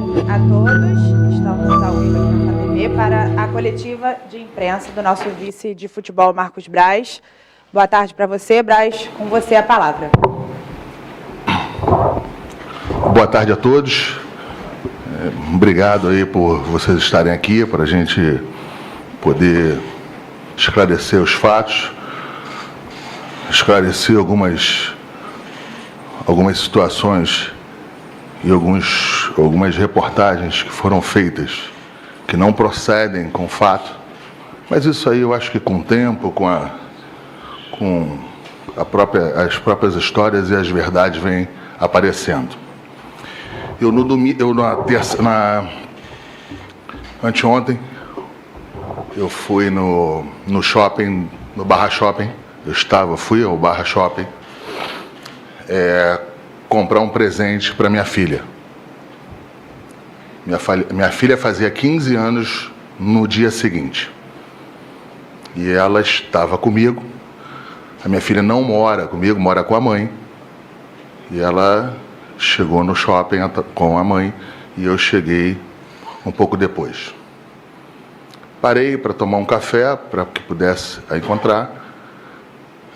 a todos. Estamos ao vivo aqui na TV para a coletiva de imprensa do nosso vice de futebol, Marcos Braz. Boa tarde para você, Braz. Com você a palavra. Boa tarde a todos. Obrigado aí por vocês estarem aqui, para a gente poder esclarecer os fatos, esclarecer algumas situações e algumas reportagens que foram feitas que não procedem com fato, mas isso aí eu acho que com o tempo, as próprias histórias e as verdades vêm aparecendo. Anteontem, eu fui no shopping, no Barra Shopping, fui ao Barra Shopping, comprar um presente para minha filha. Minha filha fazia 15 anos no dia seguinte. E ela estava comigo. A minha filha não mora comigo, mora com a mãe. E ela chegou no shopping com a mãe e eu cheguei um pouco depois. Parei para tomar um café, para que pudesse a encontrar.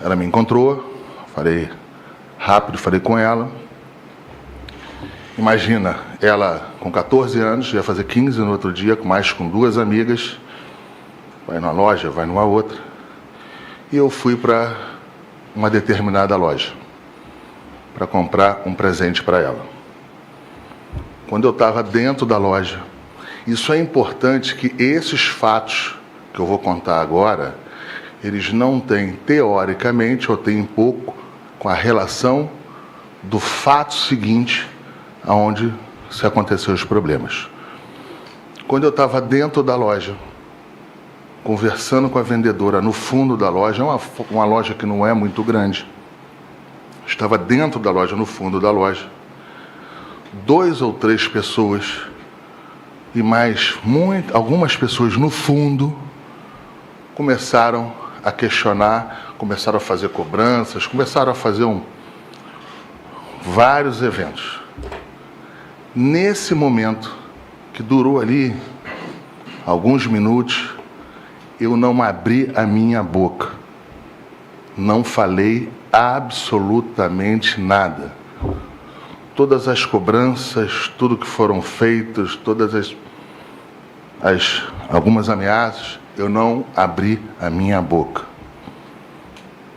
Ela me encontrou, falei com ela. Imagina, ela com 14 anos, ia fazer 15 no outro dia, com duas amigas, vai numa loja, vai numa outra. E eu fui para uma determinada loja, para comprar um presente para ela. Quando eu estava dentro da loja, isso é importante que esses fatos que eu vou contar agora, eles não têm, teoricamente, ou têm pouco, com a relação do fato seguinte, aonde se aconteceu os problemas. Quando eu estava dentro da loja, conversando com a vendedora no fundo da loja, uma loja que não é muito grande, estava dentro da loja, no fundo da loja, 2 ou 3 pessoas e algumas pessoas no fundo começaram a questionar, começaram a fazer cobranças, começaram a fazer vários eventos. Nesse momento, que durou ali alguns minutos, eu não abri a minha boca. Não falei absolutamente nada. Todas as cobranças, tudo que foram feitos, todas algumas ameaças, eu não abri a minha boca.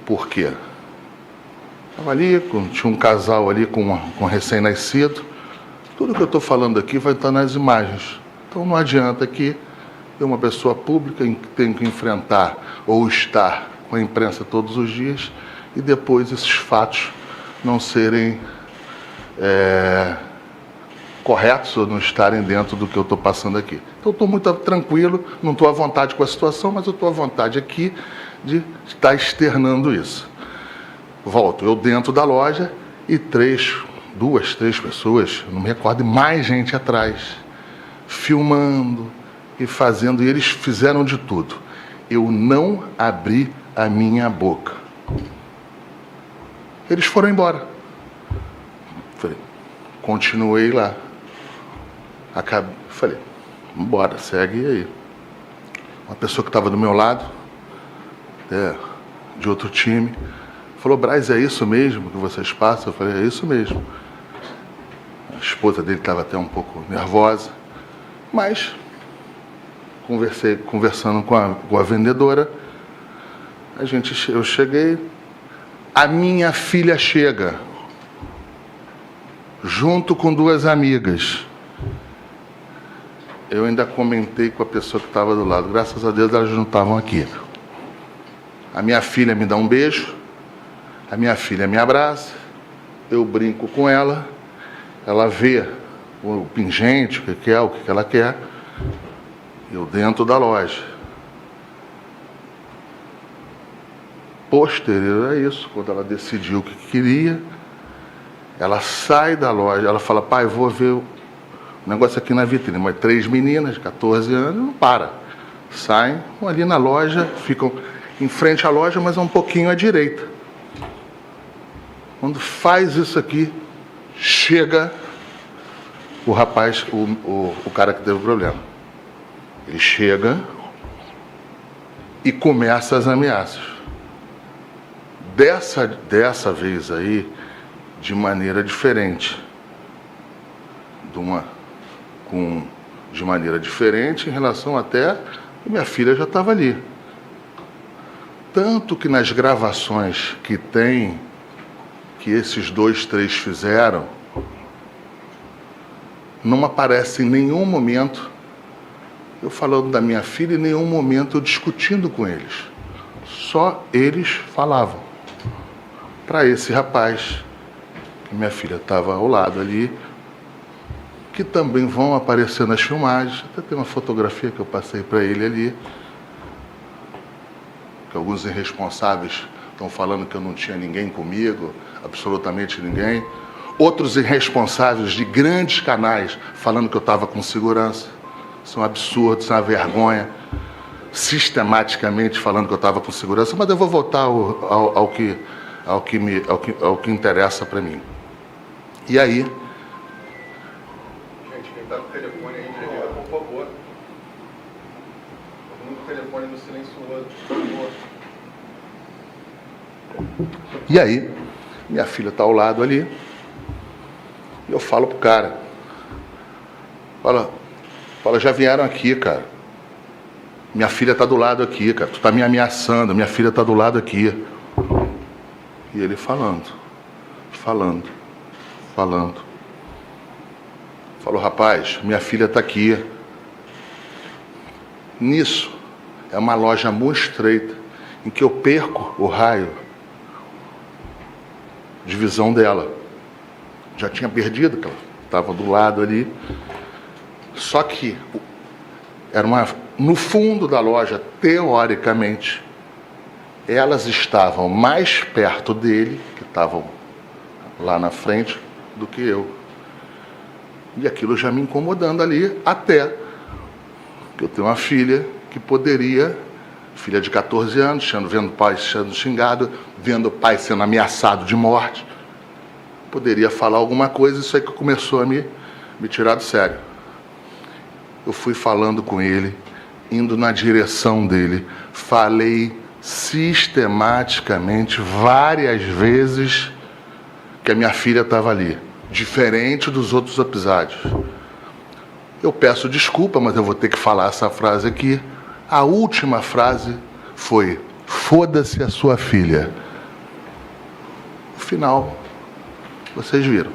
Por quê? Estava ali, tinha um casal ali com recém-nascido. Tudo que eu estou falando aqui vai estar nas imagens. Então não adianta que uma pessoa pública tenha que enfrentar ou estar com a imprensa todos os dias e depois esses fatos não serem corretos ou não estarem dentro do que eu estou passando aqui. Então, estou muito tranquilo, não estou à vontade com a situação, mas eu estou à vontade aqui de estar externando isso. Volto, eu dentro da loja e 2, 3 pessoas, não me recordo, e mais gente atrás, filmando e fazendo, e eles fizeram de tudo. Eu não abri a minha boca. Eles foram embora. Continuei lá. Falei, vamos embora, segue aí. Uma pessoa que estava do meu lado, de outro time, falou, Braz, é isso mesmo que vocês passam? Eu falei, é isso mesmo. A esposa dele estava até um pouco nervosa, mas conversando com a vendedora, eu cheguei, a minha filha chega, junto com 2 amigas. Eu ainda comentei com a pessoa que estava do lado, graças a Deus elas não estavam aqui. A minha filha me dá um beijo, a minha filha me abraça, eu brinco com ela, ela vê o pingente, o que ela quer, eu dentro da loja. Posterior a isso, quando ela decidiu o que queria, ela sai da loja, ela fala, pai, vou ver o negócio aqui na vitrine. Mas 3 meninas, 14 anos, não para. Saem, vão ali na loja, ficam em frente à loja, mas um pouquinho à direita. Quando faz isso aqui, chega o rapaz, o cara que teve o problema. Ele chega e começa as ameaças. Dessa vez aí, de maneira diferente. De maneira diferente em relação até que minha filha já estava ali. Tanto que nas gravações que tem, que esses 2, 3 fizeram, não aparece em nenhum momento eu falando da minha filha, em nenhum momento eu discutindo com eles. Só eles falavam. Para esse rapaz, que minha filha estava ao lado ali, que também vão aparecer nas filmagens. Até tem uma fotografia que eu passei para ele ali, que alguns irresponsáveis estão falando que eu não tinha ninguém comigo, absolutamente ninguém. Outros irresponsáveis de grandes canais falando que eu estava com segurança. Isso é um absurdo, isso é uma vergonha. Sistematicamente falando que eu estava com segurança, mas eu vou voltar ao que interessa para mim. E aí... Gente, quem está com o telefone aí, desliga, por favor. Todo mundo com o telefone no silencioso, por favor. E aí, minha filha está ao lado ali, e eu falo pro cara, fala, já vieram aqui, cara. Minha filha está do lado aqui, cara. Tu está me ameaçando, minha filha está do lado aqui. E ele falando. Falou, rapaz, minha filha está aqui. Nisso, é uma loja muito estreita, em que eu perco o raio de visão dela. Já tinha perdido, que ela estava do lado ali. Só que no fundo da loja, teoricamente, elas estavam mais perto dele, que estavam lá na frente, do que eu. E aquilo já me incomodando ali, até que eu tenho uma filha que poderia, filha de 14 anos, vendo o pai sendo xingado, vendo o pai sendo ameaçado de morte, poderia falar alguma coisa, isso aí que começou a me tirar do sério. Eu fui falando com ele, indo na direção dele, falei sistematicamente, várias vezes, que a minha filha estava ali, diferente dos outros episódios. Eu peço desculpa, mas eu vou ter que falar essa frase aqui. A última frase foi: foda-se a sua filha. O final, vocês viram.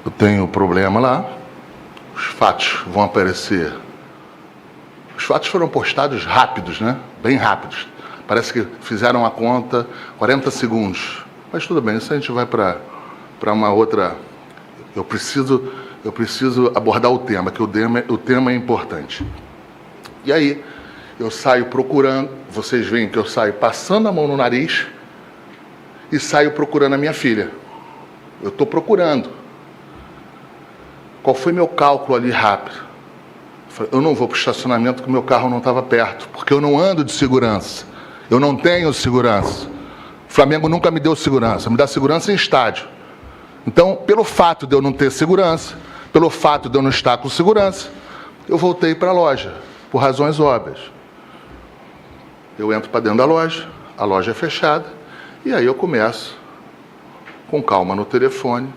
Eu tenho problema lá, os fatos vão aparecer. Os fatos foram postados rápidos, né? Bem rápidos. Parece que fizeram a conta 40 segundos. Mas tudo bem, isso a gente vai para uma outra... Eu preciso abordar o tema, que o tema é importante. E aí, eu saio procurando, vocês veem que eu saio passando a mão no nariz e saio procurando a minha filha. Eu estou procurando. Qual foi meu cálculo ali rápido? Eu não vou para o estacionamento porque o meu carro não estava perto, porque eu não ando de segurança. Eu não tenho segurança. O Flamengo nunca me deu segurança, me dá segurança em estádio. Então, pelo fato de eu não ter segurança, pelo fato de eu não estar com segurança, eu voltei para a loja, por razões óbvias. Eu entro para dentro da loja, a loja é fechada, e aí eu começo, com calma no telefone.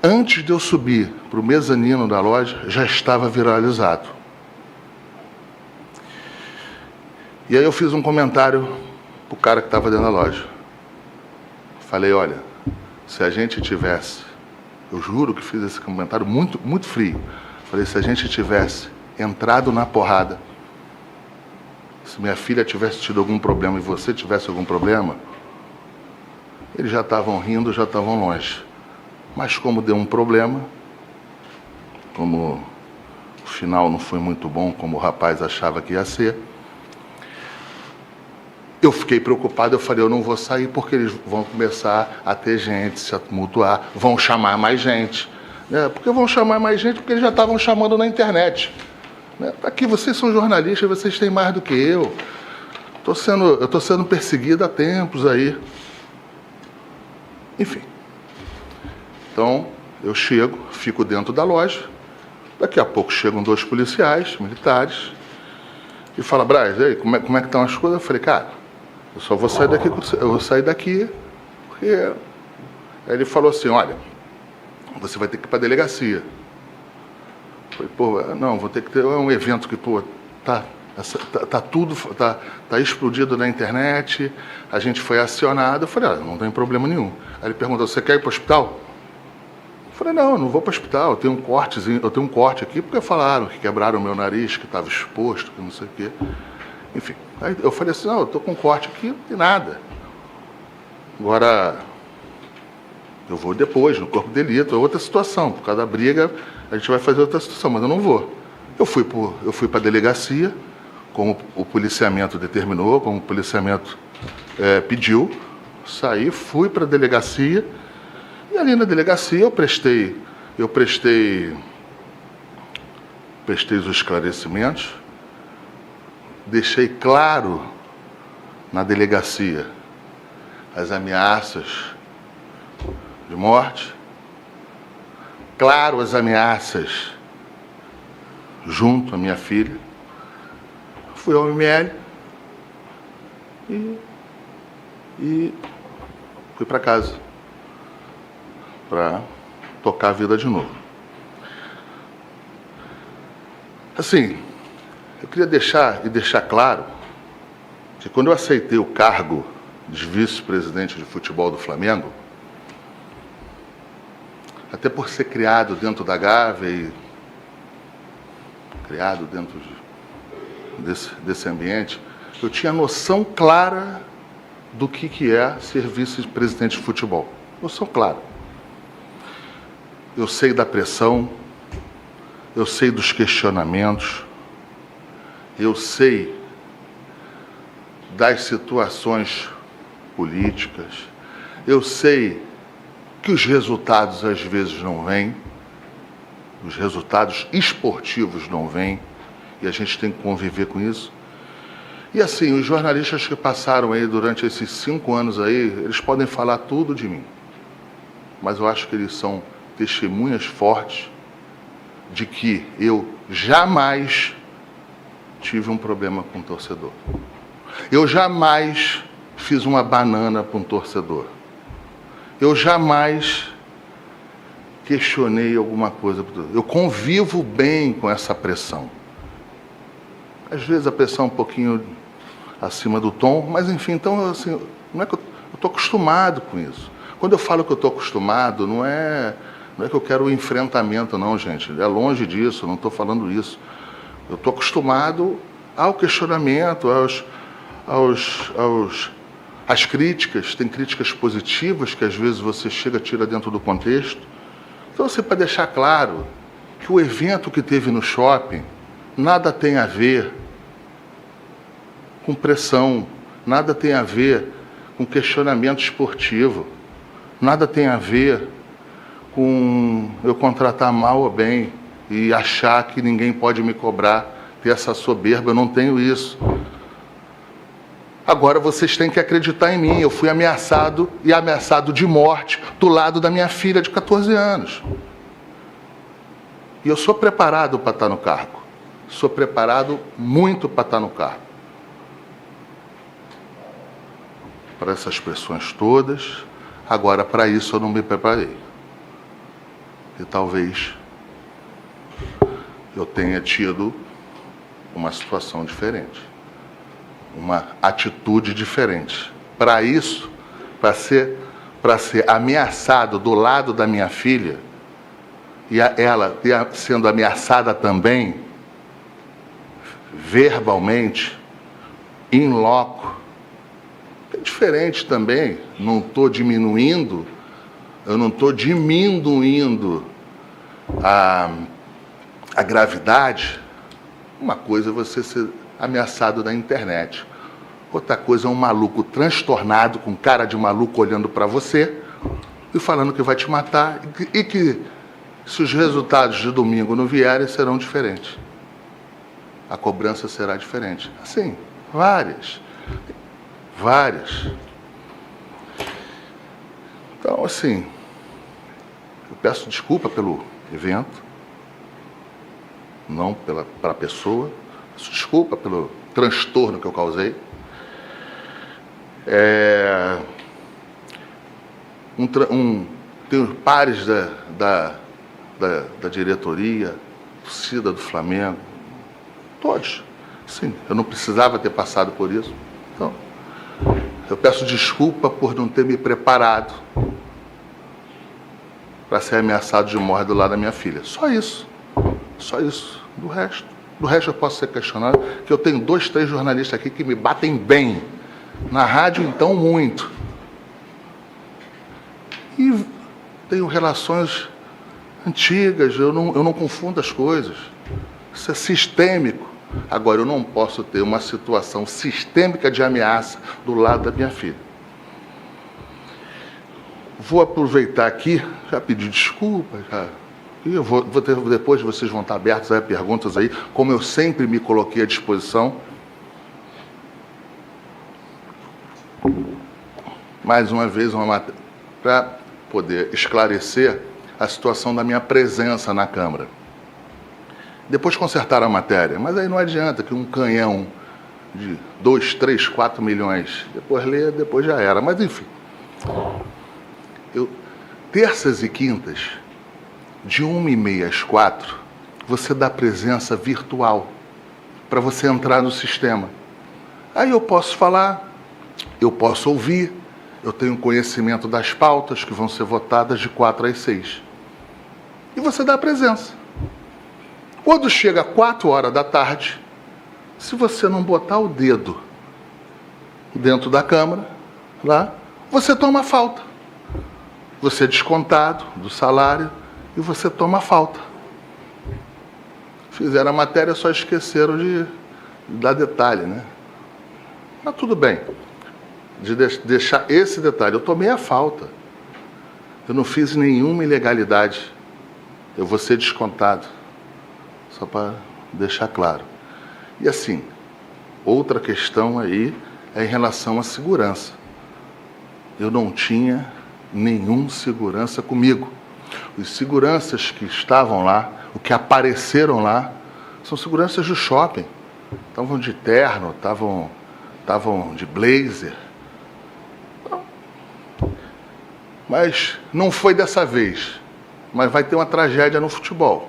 Antes de eu subir para o mezanino da loja, já estava viralizado. E aí eu fiz um comentário para o cara que estava dentro da loja. Falei, olha, se a gente tivesse, eu juro que fiz esse comentário muito, muito frio. Falei, se a gente tivesse entrado na porrada, se minha filha tivesse tido algum problema e você tivesse algum problema, eles já estavam rindo, já estavam longe. Mas como deu um problema, como o final não foi muito bom, como o rapaz achava que ia ser, eu fiquei preocupado, eu falei, eu não vou sair porque eles vão começar a ter gente, se tumultuar, vão chamar mais gente. Porque vão chamar mais gente porque eles já estavam chamando na internet. Aqui vocês são jornalistas, vocês têm mais do que eu. Eu estou sendo perseguido há tempos aí. Enfim. Então, eu chego, fico dentro da loja, daqui a pouco chegam 2 policiais militares e falam: Braz, e aí, como é que estão as coisas? Eu falei: cara, eu só vou sair daqui, porque... Aí ele falou assim: olha, você vai ter que ir para a delegacia. Eu falei: pô, não, vou ter que ter um evento que, pô, tá explodido na internet, a gente foi acionado. Eu falei: não tem problema nenhum. Aí ele perguntou: você quer ir para o hospital? Eu falei: não vou para o hospital, eu tenho um corte aqui, porque falaram que quebraram o meu nariz, que estava exposto, que não sei o quê. Enfim, aí eu falei assim: não, eu estou com um corte aqui e nada. Agora, eu vou depois, no corpo de delito, é outra situação, por causa da briga, a gente vai fazer outra situação, mas eu não vou. Eu fui para a delegacia, como o policiamento determinou, como o policiamento pediu, saí, fui para a delegacia, e ali na delegacia eu prestei os esclarecimentos, deixei claro na delegacia as ameaças de morte, claro as ameaças junto à minha filha. Fui ao ML e fui para casa para tocar a vida de novo. Assim, eu queria deixar claro que quando eu aceitei o cargo de vice-presidente de futebol do Flamengo, até por ser criado dentro da Gávea e criado dentro desse ambiente, eu tinha noção clara do que é ser vice-presidente de futebol. Noção clara. Eu sei da pressão, eu sei dos questionamentos, eu sei das situações políticas, eu sei que os resultados às vezes não vêm, os resultados esportivos não vêm, e a gente tem que conviver com isso. E assim, os jornalistas que passaram aí durante esses 5 anos aí, eles podem falar tudo de mim, mas eu acho que eles são testemunhas fortes de que eu jamais tive um problema com um torcedor. Eu jamais fiz uma banana para um torcedor. Eu jamais questionei alguma coisa. Eu convivo bem com essa pressão. Às vezes a pressão é um pouquinho acima do tom, mas enfim, então assim, não é que eu estou acostumado com isso. Quando eu falo que eu estou acostumado, não é que eu quero o enfrentamento, não, gente. É longe disso, não estou falando isso. Eu estou acostumado ao questionamento, às críticas. Tem críticas positivas que às vezes você tira dentro do contexto. Então, assim, para deixar claro que o evento que teve no shopping nada tem a ver com pressão, nada tem a ver com questionamento esportivo, nada tem a ver com eu contratar mal ou bem e achar que ninguém pode me cobrar, ter essa soberba. Eu não tenho isso. Agora vocês têm que acreditar em mim. Eu fui ameaçado e ameaçado de morte do lado da minha filha de 14 anos. E eu sou preparado para estar no cargo. Sou preparado muito para estar no cargo. Para essas pressões todas. Agora, para isso eu não me preparei. E talvez eu tenha tido uma situação diferente, uma atitude diferente. Para isso, para ser ameaçado do lado da minha filha, e ela sendo ameaçada também, verbalmente, in loco, é diferente também. Não estou diminuindo, eu não estou diminuindo a gravidade. Uma coisa é você ser ameaçado na internet. Outra coisa é um maluco transtornado, com cara de maluco olhando para você e falando que vai te matar e que se os resultados de domingo não vierem, serão diferentes. A cobrança será diferente. Assim, várias. Então, Então, assim, eu peço desculpa pelo evento, não para a pessoa, peço desculpa pelo transtorno que eu causei. Tenho pares da diretoria, torcida do Flamengo, todos. Sim, eu não precisava ter passado por isso. Então, eu peço desculpa por não ter me preparado para ser ameaçado de morte do lado da minha filha. Só isso. Só isso. Do resto eu posso ser questionado, que eu tenho 2, 3 jornalistas aqui que me batem bem. Na rádio, então, muito. E tenho relações antigas, eu não confundo as coisas. Isso é sistêmico. Agora, eu não posso ter uma situação sistêmica de ameaça do lado da minha filha. Vou aproveitar aqui, já pedi desculpa, e eu vou ter, depois vocês vão estar abertos a perguntas aí, como eu sempre me coloquei à disposição. Mais uma vez, para poder esclarecer a situação da minha presença na Câmara. Depois consertaram a matéria, mas aí não adianta que um canhão de 2, 3, 4 milhões, depois lê, depois já era. Mas, enfim, terças e quintas, de 1h30 às 4h, você dá presença virtual para você entrar no sistema. Aí eu posso falar, eu posso ouvir, eu tenho conhecimento das pautas que vão ser votadas de 4 às 6. E você dá presença. Quando chega 4h da tarde, se você não botar o dedo dentro da Câmara, lá, você toma falta. Você é descontado do salário e você toma falta. Fizeram a matéria, só esqueceram de dar detalhe, né? Mas tudo bem. De deixar esse detalhe. Eu tomei a falta. Eu não fiz nenhuma ilegalidade. Eu vou ser descontado. Só para deixar claro. E assim, outra questão aí é em relação à segurança. Eu não tinha nenhum segurança comigo. Os seguranças que estavam lá, o que apareceram lá, são seguranças do shopping. Estavam de terno, estavam de blazer. Mas não foi dessa vez. Mas vai ter uma tragédia no futebol.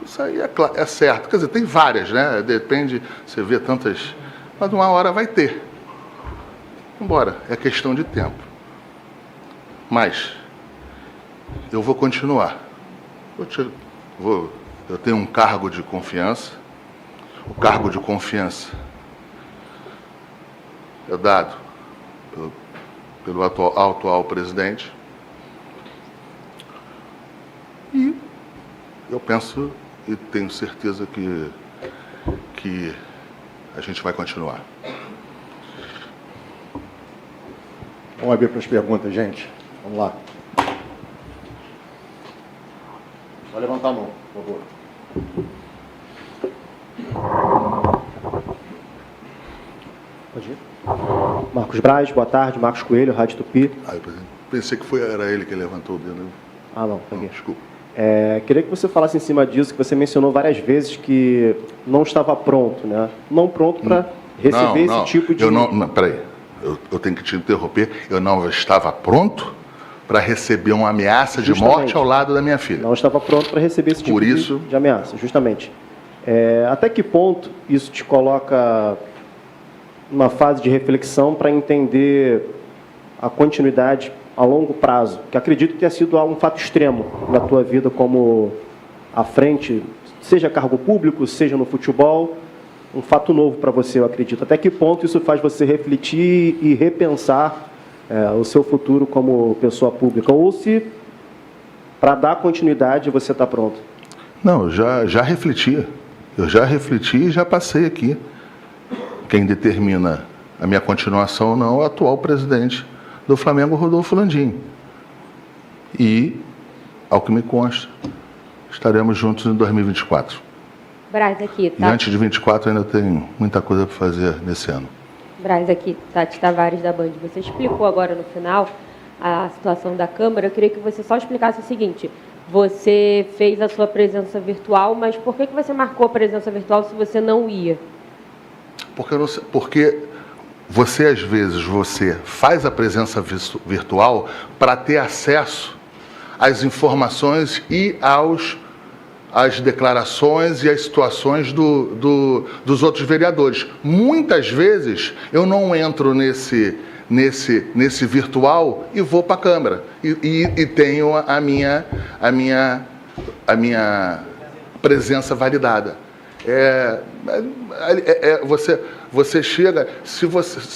Isso aí é certo. Quer dizer, tem várias, né? Depende, você vê tantas. Mas uma hora vai ter. Embora, é questão de tempo. Mas eu vou continuar. Eu tenho um cargo de confiança. O cargo de confiança é dado pelo atual presidente. E eu penso e tenho certeza que a gente vai continuar. Vamos abrir para as perguntas, gente. Vamos lá. Só levantar a mão, por favor. Pode ir. Marcos Braz, boa tarde. Marcos Coelho, Rádio Tupi. Eu pensei que era ele que levantou o dedo. Ah, não, peguei. Desculpa. Queria que você falasse em cima disso, que você mencionou várias vezes que não estava pronto, né? Não pronto para receber esse tipo de... Peraí, eu tenho que te interromper. Eu não estava pronto para receber uma ameaça de morte ao lado da minha filha. Não estava pronto para receber esse tipo de ameaça, justamente. Até que ponto isso te coloca numa fase de reflexão para entender a continuidade a longo prazo, que acredito que tenha sido um fato extremo na tua vida como à frente, seja cargo público, seja no futebol, um fato novo para você, eu acredito. Até que ponto isso faz você refletir e repensar o seu futuro como pessoa pública? Ou se, para dar continuidade, você está pronto? Não, já refleti. Eu já refleti e já passei aqui. Quem determina a minha continuação ou não é o atual presidente do Flamengo, Rodolfo Landim. E, ao que me consta, estaremos juntos em 2024. Braz, aqui, tá? E antes de 24 ainda tem muita coisa para fazer nesse ano. Braz, aqui, Tati Tavares da Band. Você explicou agora no final a situação da Câmara, eu queria que você só explicasse o seguinte: você fez a sua presença virtual, mas por que você marcou a presença virtual se você não ia? Porque você, às vezes, faz a presença virtual para ter acesso às informações e às declarações e às situações dos outros vereadores. Muitas vezes eu não entro nesse virtual e vou para a Câmara e tenho a minha presença validada. Você chega, se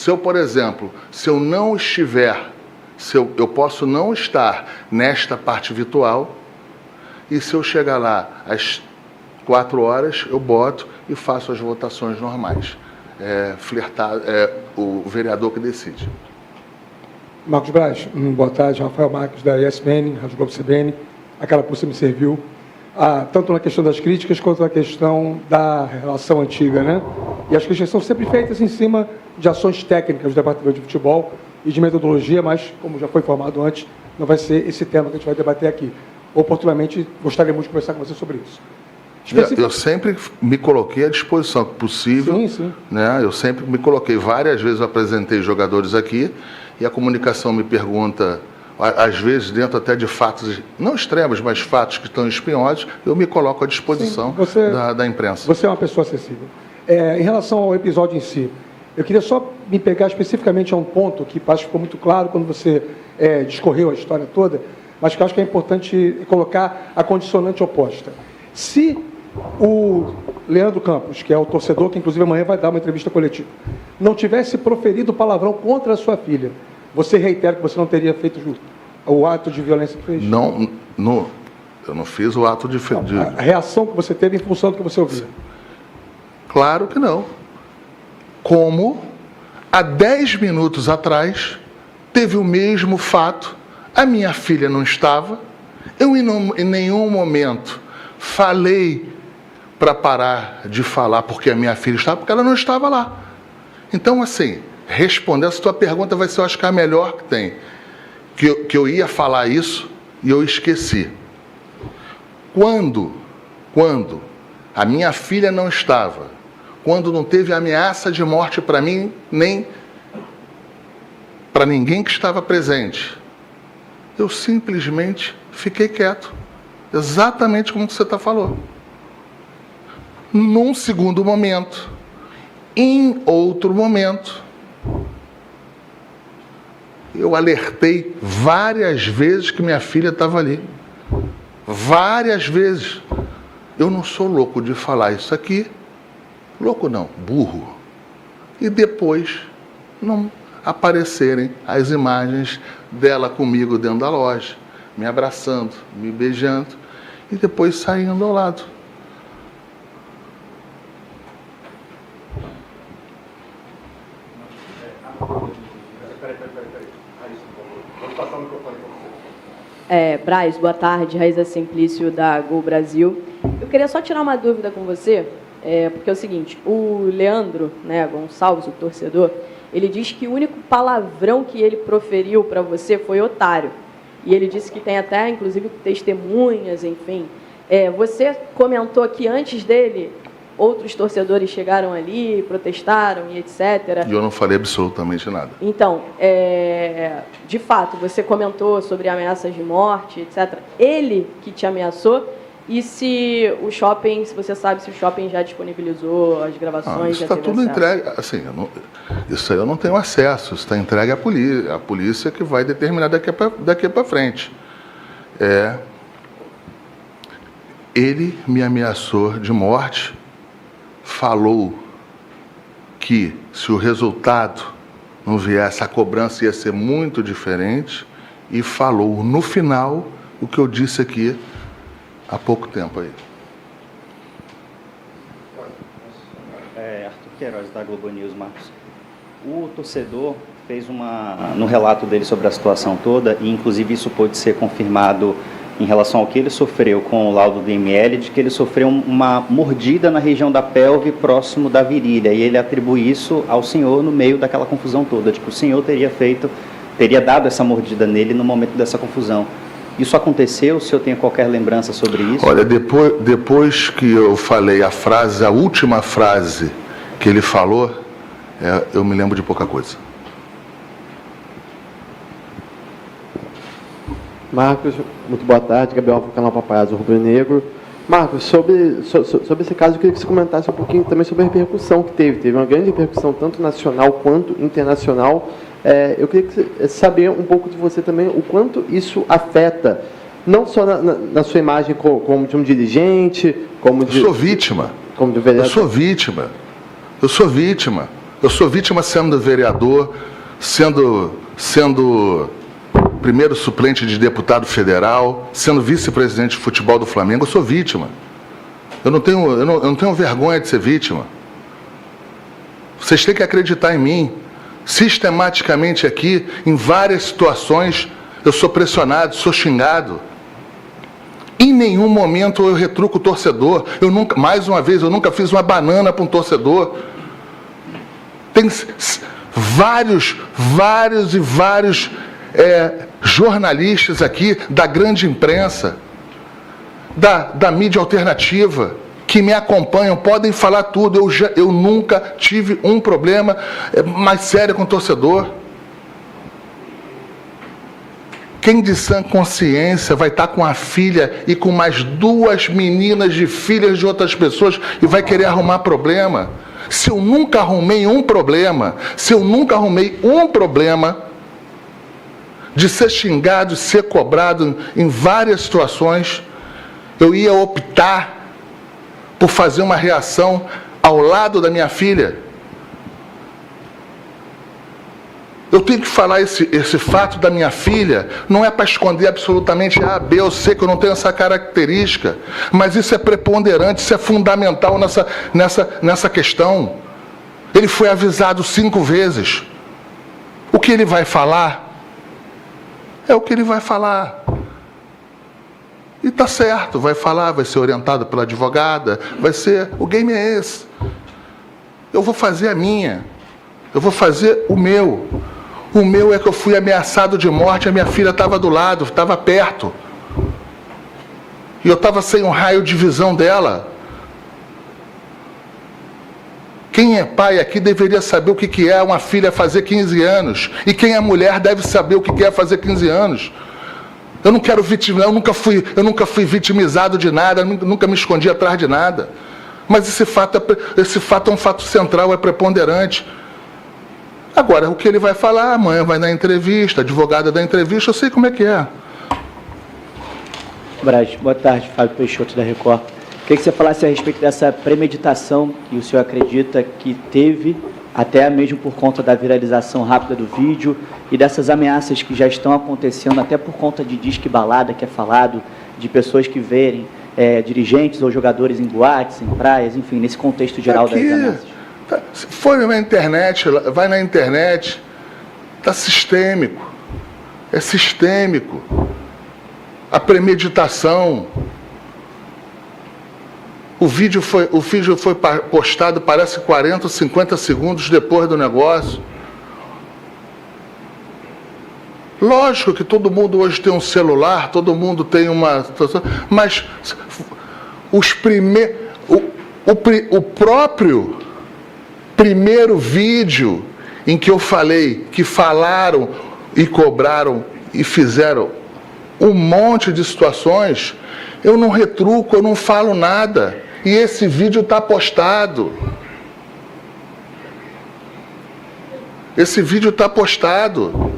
eu, por exemplo, se eu não estiver, eu posso não estar nesta parte virtual, e se eu chegar lá às 4 horas, eu boto e faço as votações normais. O vereador que decide. Marcos Braz, boa tarde. Rafael Marques, da ESPN, Rádio Globo CBN. Aquela que você me serviu, tanto na questão das críticas quanto na questão da relação antiga, né? E as críticas são sempre feitas em cima de ações técnicas do Departamento de Futebol e de metodologia, mas, como já foi informado antes, não vai ser esse tema que a gente vai debater aqui. Oportunamente, gostaria de conversar com você sobre isso. Eu sempre me coloquei à disposição, possível. Sim, sim. Né? Eu sempre me coloquei. Várias vezes eu apresentei jogadores aqui e a comunicação me pergunta, às vezes dentro até de fatos, não extremos, mas fatos que estão espinhosos, eu me coloco à disposição da imprensa. Você é uma pessoa acessível. Em relação ao episódio em si, eu queria só me pegar especificamente a um ponto que acho que ficou muito claro quando você discorreu a história toda, mas que eu acho que é importante colocar a condicionante oposta. Se o Leandro Campos, que é o torcedor, que inclusive amanhã vai dar uma entrevista coletiva, não tivesse proferido palavrão contra a sua filha, você reitera que você não teria feito o ato de violência que fez? Não, eu não fiz o ato de... A reação que você teve em função do que você ouviu? Claro que não. Como, há 10 minutos atrás, teve o mesmo fato, a minha filha não estava, eu em nenhum momento falei para parar de falar porque a minha filha estava, porque ela não estava lá. Então, assim, respondendo, essa tua pergunta vai ser, eu acho que a melhor que tem. Que eu ia falar isso e eu esqueci. Quando a minha filha não estava, quando não teve ameaça de morte para mim, nem para ninguém que estava presente, eu simplesmente fiquei quieto. Exatamente como você falou. Num segundo momento, em outro momento, eu alertei várias vezes que minha filha estava ali. Várias vezes. Eu não sou louco de falar isso aqui. Louco não, burro. E depois não aparecerem as imagens dela comigo dentro da loja, me abraçando, me beijando e depois saindo ao lado. Braz, boa tarde, Raíza Simplício da Gol Brasil. Eu queria só tirar uma dúvida com você, porque é o seguinte, o Leandro, Gonçalves, o torcedor, ele diz que o único palavrão que ele proferiu para você foi otário. E ele disse que tem até, inclusive, testemunhas, enfim. Você comentou que antes dele, outros torcedores chegaram ali, protestaram e etc. E eu não falei absolutamente nada. Então, de fato, você comentou sobre ameaças de morte, etc. Ele que te ameaçou? E se você sabe se o shopping já disponibilizou as gravações? Isso está tudo entregue. Assim, isso aí eu não tenho acesso. Isso está entregue à polícia. A polícia que vai determinar daqui para frente. Ele me ameaçou de morte, falou que se o resultado não viesse, a cobrança ia ser muito diferente, e falou no final o que eu disse aqui há pouco tempo aí. Arthur Queiroz, da Globo News, Marcos. O torcedor fez no relato dele sobre a situação toda, e inclusive isso pode ser confirmado em relação ao que ele sofreu com o laudo do IML, de que ele sofreu uma mordida na região da pelve próximo da virilha, e ele atribui isso ao senhor no meio daquela confusão toda, de que o senhor teria feito teria dado essa mordida nele no momento dessa confusão. Isso aconteceu? O senhor tem qualquer lembrança sobre isso? Olha, depois que eu falei a última frase que ele falou, eu me lembro de pouca coisa. Marcos, muito boa tarde. Gabriel, do canal Papaiás, o Rubro Negro. Marcos, sobre esse caso, eu queria que você comentasse um pouquinho também sobre a repercussão que teve. Teve uma grande repercussão, tanto nacional quanto internacional. Eu queria saber um pouco de você também, o quanto isso afeta, não só na sua imagem como de um dirigente, como de... Eu sou vítima. Como de vereador. Eu sou vítima. Eu sou vítima. Eu sou vítima sendo vereador, sendo primeiro suplente de deputado federal, sendo vice-presidente de futebol do Flamengo. Eu sou vítima. Eu não tenho vergonha de ser vítima. Vocês têm que acreditar em mim. Sistematicamente aqui, em várias situações, eu sou pressionado, sou xingado. Em nenhum momento eu retruco o torcedor. Mais uma vez, eu nunca fiz uma banana para um torcedor. Tem vários jornalistas aqui da grande imprensa, da mídia alternativa, que me acompanham, podem falar tudo. Eu nunca tive um problema mais sério com o torcedor. Quem de sã consciência vai estar com a filha e com mais 2 meninas de filhas de outras pessoas e vai querer arrumar problema? Se eu nunca arrumei um problema, de ser xingado, de ser cobrado em várias situações, eu ia optar por fazer uma reação ao lado da minha filha. Eu tenho que falar esse fato da minha filha, não é para esconder absolutamente A, B ou C, que eu não tenho essa característica, mas isso é preponderante, isso é fundamental nessa questão. Ele foi avisado 5 vezes. O que ele vai falar é o que ele vai falar. E está certo, vai falar, vai ser orientado pela advogada, o game é esse. Eu vou fazer a minha, eu vou fazer o meu. O meu é que eu fui ameaçado de morte, a minha filha estava do lado, estava perto. E eu estava sem um raio de visão dela. Quem é pai aqui deveria saber o que é uma filha fazer 15 anos. E quem é mulher deve saber o que é fazer 15 anos. Eu não quero vitimizar, eu nunca fui vitimizado de nada, nunca me escondi atrás de nada. Mas esse fato é um fato central, é preponderante. Agora, o que ele vai falar, amanhã vai na entrevista, a advogada da entrevista, eu sei como é que é. Braz, boa tarde, Fábio Peixoto da Record. Queria que você falasse a respeito dessa premeditação que o senhor acredita que teve, até mesmo por conta da viralização rápida do vídeo e dessas ameaças que já estão acontecendo, até por conta de disque balada que é falado, de pessoas que verem dirigentes ou jogadores em boates, em praias, enfim, nesse contexto geral das ameaças. Foi na internet, vai na internet, está sistêmico, é sistêmico. A premeditação. O vídeo foi postado, parece 40 ou 50 segundos depois do negócio. Lógico que todo mundo hoje tem um celular, todo mundo tem uma... Mas o próprio primeiro vídeo em que eu falei que falaram e cobraram e fizeram um monte de situações, eu não retruco, eu não falo nada. E esse vídeo está postado. Esse vídeo está postado.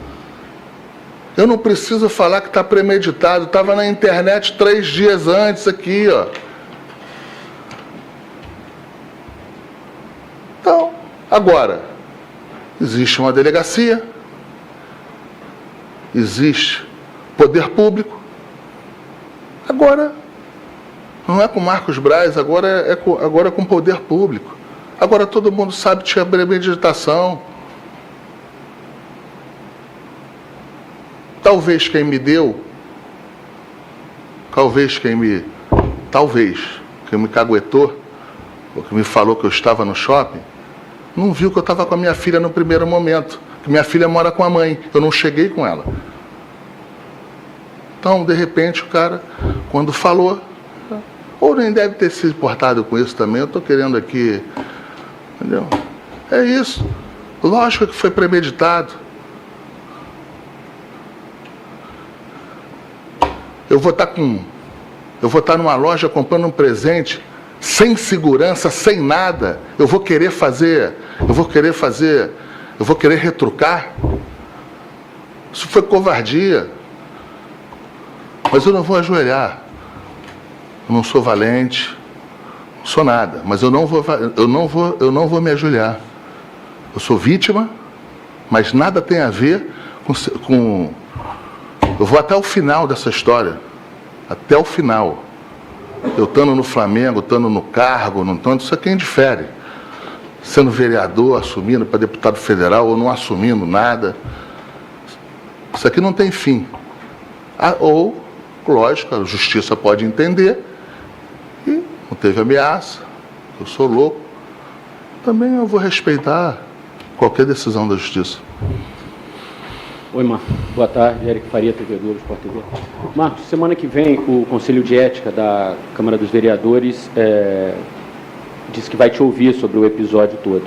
Eu não preciso falar que está premeditado. Estava na internet 3 dias antes aqui, ó. Então, agora, existe uma delegacia, existe poder público. Agora, não é com Marcos Braz, agora é com o poder público. Agora todo mundo sabe que tinha premeditação. Talvez quem me caguetou, ou que me falou que eu estava no shopping, não viu que eu estava com a minha filha no primeiro momento. minha filha mora com a mãe, eu não cheguei com ela. Então, de repente, o cara, quando falou, ou nem deve ter se importado com isso também, eu estou querendo aqui, entendeu? É isso. Lógico que foi premeditado. Eu vou estar numa loja comprando um presente, sem segurança, sem nada. Eu vou querer retrucar. Isso foi covardia. Mas eu não vou ajoelhar. Eu não sou valente, não sou nada, mas eu não vou me ajoelhar. Eu sou vítima, mas nada tem a ver com... Eu vou até o final dessa história. Até o final. Eu estando no Flamengo, estando no cargo, não estando, isso aqui indifere. Sendo vereador, assumindo para deputado federal ou não assumindo nada. Isso aqui não tem fim. Ou, lógico, a justiça pode entender e não teve ameaça, eu sou louco. Também eu vou respeitar qualquer decisão da justiça. Oi, Marcos. Boa tarde. Eric Faria, TV Globo, Sport TV. Marcos, semana que vem o Conselho de Ética da Câmara dos Vereadores disse que vai te ouvir sobre o episódio todo.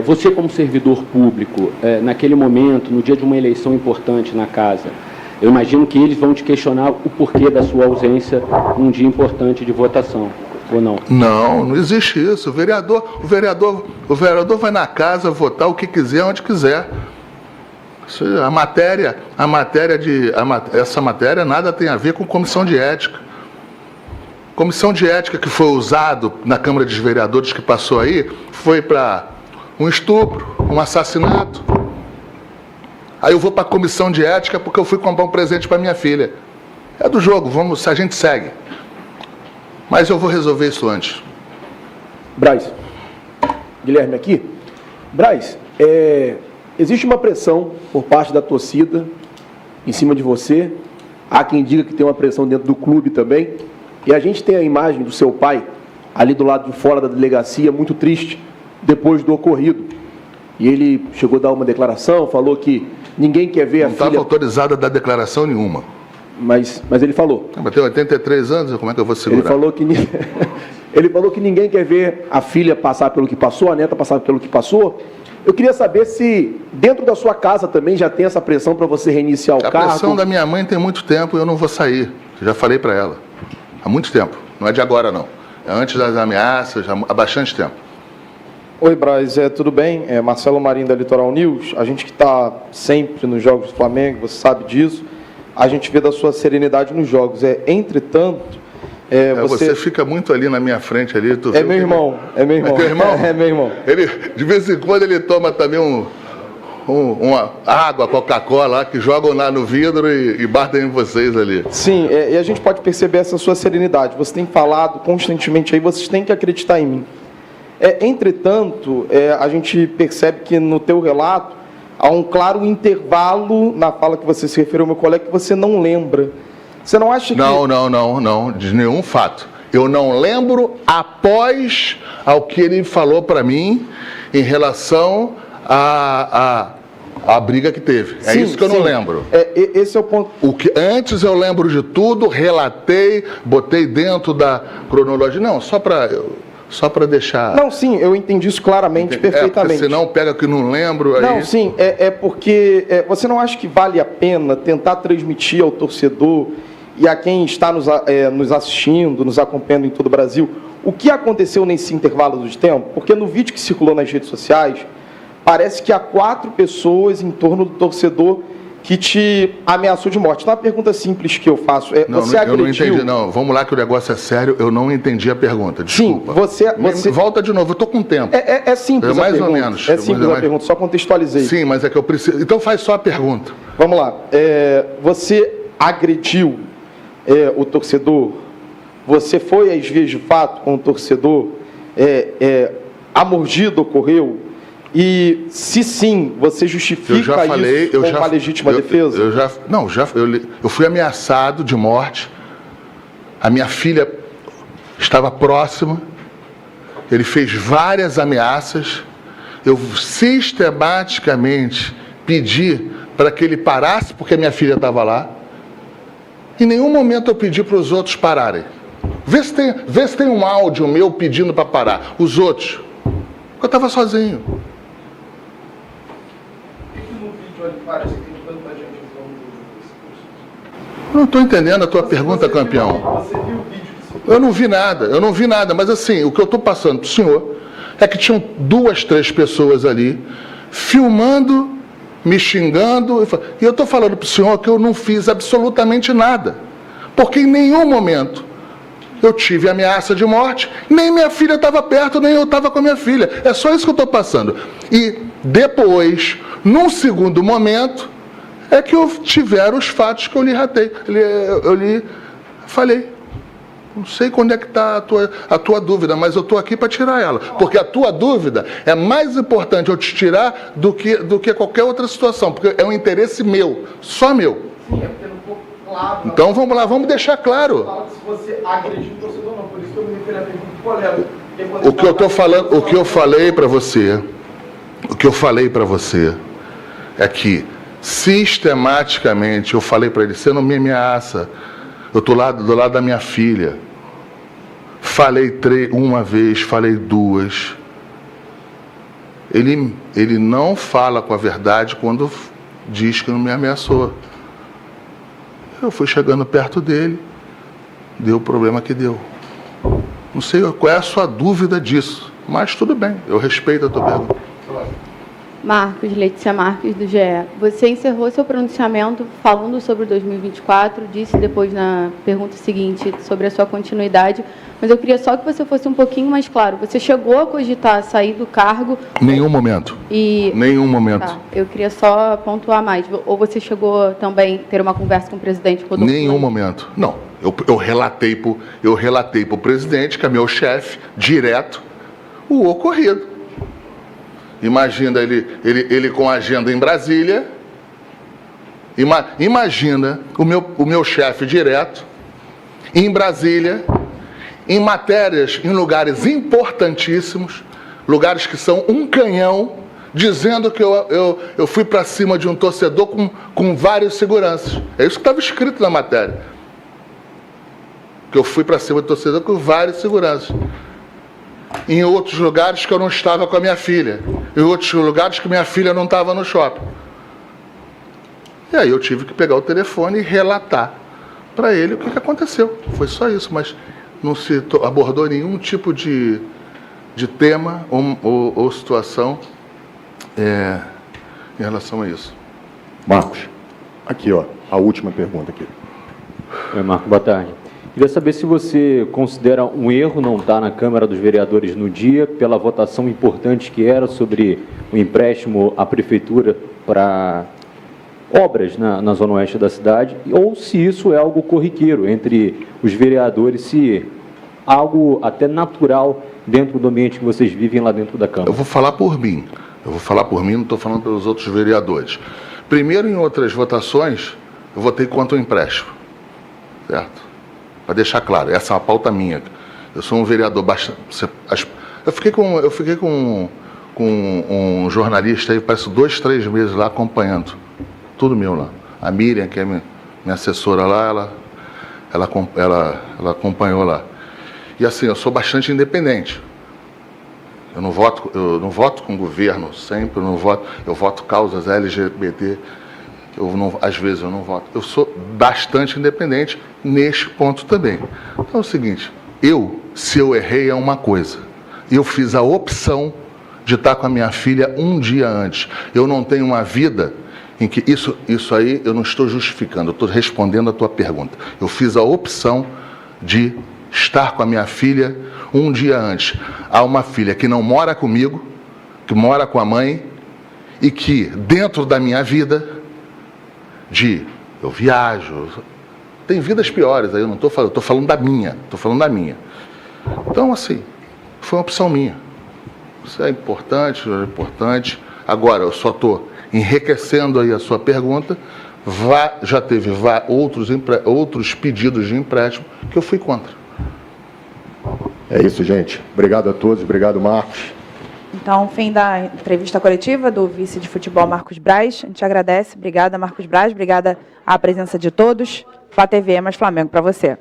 Você, como servidor público, naquele momento, no dia de uma eleição importante na casa, eu imagino que eles vão te questionar o porquê da sua ausência num dia importante de votação, ou não? Não, não existe isso. O vereador vai na casa votar o que quiser, onde quiser. Essa matéria nada tem a ver com comissão de ética. Comissão de ética que foi usado na Câmara dos Vereadores que passou aí foi para um estupro, um assassinato. Aí eu vou para a comissão de ética porque eu fui comprar um presente para minha filha. É do jogo, a gente segue. Mas eu vou resolver isso antes. Braz, Guilherme aqui. Braz, existe uma pressão por parte da torcida em cima de você. Há quem diga que tem uma pressão dentro do clube também. E a gente tem a imagem do seu pai, ali do lado de fora da delegacia, muito triste, depois do ocorrido. E ele chegou a dar uma declaração, falou que ninguém quer ver a filha... Não estava autorizado a dar declaração nenhuma. Mas ele falou. Mas tem 83 anos, como é que eu vou segurar? Ele falou que ninguém quer ver a filha passar pelo que passou, a neta passar pelo que passou. Eu queria saber se dentro da sua casa também já tem essa pressão para você reiniciar o cargo. A pressão da minha mãe tem muito tempo e eu não vou sair. Eu já falei para ela. Há muito tempo. Não é de agora, não. É antes das ameaças, há bastante tempo. Oi, Braz. Tudo bem? Marcelo Marinho, da Litoral News. A gente que está sempre nos jogos do Flamengo, você sabe disso. A gente vê da sua serenidade nos jogos. Entretanto... Você fica muito ali na minha frente. Ali, tu meu irmão. É meu irmão. É teu irmão? É meu irmão. De vez em quando ele toma também uma água, Coca-Cola, lá, que jogam lá no vidro e batem em vocês ali. Sim, e a gente pode perceber essa sua serenidade. Você tem falado constantemente aí, vocês têm que acreditar em mim. Entretanto, a gente percebe que no teu relato há um claro intervalo na fala que você se referiu ao meu colega que você não lembra. Você não acha que... Não, de nenhum fato. Eu não lembro após ao que ele falou para mim em relação à briga que teve. É isso que eu não lembro. Esse é o ponto. Antes eu lembro de tudo, relatei, botei dentro da cronologia. Não, só para deixar... Não, sim, eu entendi isso claramente, perfeitamente. Senão pega que não lembro... Não, sim, porque você não acha que vale a pena tentar transmitir ao torcedor e a quem está nos assistindo, nos acompanhando em todo o Brasil, o que aconteceu nesse intervalo de tempo? Porque no vídeo que circulou nas redes sociais, parece que há 4 pessoas em torno do torcedor que te ameaçou de morte. Então, uma pergunta simples que eu faço é... você eu não entendi, não. Vamos lá que o negócio é sério, eu não entendi a pergunta, desculpa. Sim, você... Volta de novo, eu estou com tempo. É simples mais ou menos. É simples a pergunta, só contextualizei. Sim, mas é que eu preciso... Então faz só a pergunta. Vamos lá. Você agrediu o torcedor? Você foi às vias de fato com o torcedor? A mordida ocorreu? E, se sim, você justifica isso como uma legítima defesa? Eu fui ameaçado de morte. A minha filha estava próxima. Ele fez várias ameaças. Eu sistematicamente pedi para que ele parasse porque minha filha estava lá. Em nenhum momento eu pedi para os outros pararem. Vê se tem um áudio meu pedindo para parar. Os outros. Eu estava sozinho. Eu não estou entendendo a tua pergunta, campeão. Eu não vi nada, mas assim, o que eu estou passando para o senhor é que tinham 2, 3 pessoas ali filmando, me xingando, e eu estou falando para o senhor que eu não fiz absolutamente nada, porque em nenhum momento eu tive ameaça de morte, nem minha filha estava perto, nem eu estava com a minha filha. É só isso que eu estou passando. E depois, num segundo momento, é que tiveram os fatos que eu lhe ratei. Eu lhe falei. Não sei quando é que está a tua dúvida, mas eu estou aqui para tirar ela. Porque a tua dúvida é mais importante eu te tirar do que qualquer outra situação, porque é um interesse meu, só meu. Sim, é porque não ficou claro. Então vamos lá, vamos deixar claro. Se você agrediu o torcedor ou não, por isso que eu me referi à pergunta do colega. O que eu estou falando, o que eu falei para você é que sistematicamente eu falei para ele, você não me ameaça. Eu estou do lado da minha filha. Falei uma vez, falei 2. Ele não fala com a verdade quando diz que não me ameaçou. Eu fui chegando perto dele, deu o problema que deu. Não sei qual é a sua dúvida disso, mas tudo bem, eu respeito a tua pergunta. Marcos, Letícia Marques, do GE. Você encerrou seu pronunciamento falando sobre 2024, disse depois na pergunta seguinte sobre a sua continuidade, mas eu queria só que você fosse um pouquinho mais claro. Você chegou a cogitar sair do cargo? Nenhum momento. Nenhum momento. Tá, eu queria só pontuar mais. Ou você chegou também a ter uma conversa com o presidente Rodolfo? Nenhum momento. Não. Eu relatei para o presidente, que é meu chefe, direto, o ocorrido. Imagina ele com a agenda em Brasília. Imagina o meu chefe direto em Brasília, em matérias, em lugares importantíssimos, lugares que são um canhão, dizendo que eu fui para cima de um torcedor com vários seguranças. É isso que estava escrito na matéria. Que eu fui para cima do torcedor com vários seguranças. Em outros lugares que eu não estava com a minha filha. Em outros lugares que minha filha não estava no shopping. E aí eu tive que pegar o telefone e relatar para ele o que aconteceu. Foi só isso, mas não se abordou nenhum tipo de tema ou situação em relação a isso. Marcos, aqui ó, a última pergunta aqui. Oi, Marco, boa tarde. Queria saber se você considera um erro não estar na Câmara dos Vereadores no dia, pela votação importante que era sobre o empréstimo à Prefeitura para obras na Zona Oeste da cidade, ou se isso é algo corriqueiro entre os vereadores, se algo até natural dentro do ambiente que vocês vivem lá dentro da Câmara. Eu vou falar por mim, não estou falando pelos outros vereadores. Primeiro, em outras votações, eu votei contra o empréstimo, certo? Para deixar claro, essa é uma pauta minha. Eu sou um vereador bastante... Eu fiquei com um jornalista aí, parece 2, 3 meses lá, acompanhando. Tudo meu lá. A Miriam, que é minha assessora lá, ela acompanhou lá. E assim, eu sou bastante independente. Eu não voto com o governo sempre, eu voto causas LGBT. Às vezes eu não voto. Eu sou bastante independente neste ponto também. Então é o seguinte, se eu errei é uma coisa. Eu fiz a opção de estar com a minha filha um dia antes. Eu não tenho uma vida em que isso aí eu não estou justificando, eu estou respondendo a tua pergunta. Eu fiz a opção de estar com a minha filha um dia antes. Há uma filha que não mora comigo, que mora com a mãe, e que dentro da minha vida... eu viajo, tem vidas piores, aí eu não estou falando, estou falando da minha. Então, assim, foi uma opção minha. Isso é importante. Agora, eu só estou enriquecendo aí a sua pergunta. Já teve outros pedidos de empréstimo que eu fui contra. É isso, gente. Obrigado a todos, obrigado, Marcos. Então, fim da entrevista coletiva do vice de futebol Marcos Braz. A gente agradece. Obrigada, Marcos Braz. Obrigada à presença de todos. Flá TV é mais Flamengo para você.